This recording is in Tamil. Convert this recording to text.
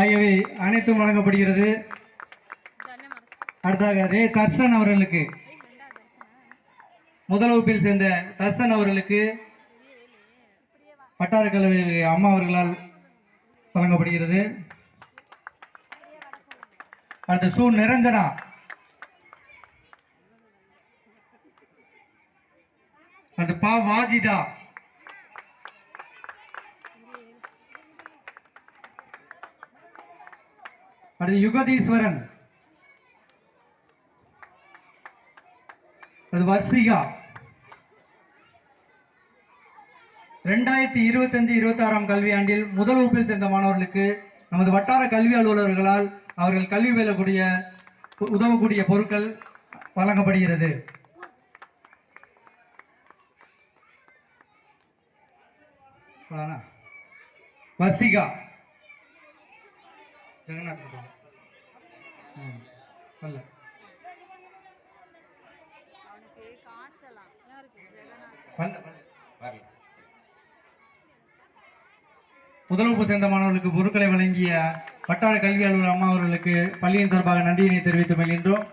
ஆகியவை அனைத்தும் வழங்கப்படுகிறது. அடுத்ததாக ரே தர்சன் அவர்களுக்கு, முதல் வகுப்பில் சேர்ந்த தர்சன் அவர்களுக்கு வட்டார கல்வி அம்மா அவர்களால் வழங்கப்படுகிறது. அடுத்து சு நிரஞ்சனா, அடுத்து பா வாஜிதா, அடுத்து யுகதீஸ்வரன், அது வர்ஷிகா. 2025-26 கல்வியாண்டில் முதல் வகுப்பில் சேர்ந்த மாணவர்களுக்கு நமது வட்டார கல்வி அலுவலர்களால் அவர்கள் கல்வி பயிலக்கூடிய உதவக்கூடிய பொருட்கள் வழங்கப்படுகிறது. வர்ஷிகா ஜெகநாத் முதல் வகுப்பு சேர்ந்த மாணவர்களுக்கு பொருட்களை வழங்கிய வட்டார கல்வி அலுவலர் அம்மா அவர்களுக்கு பள்ளியின் சார்பாக நன்றியினை தெரிவித்து மகிழ்கின்றோம்.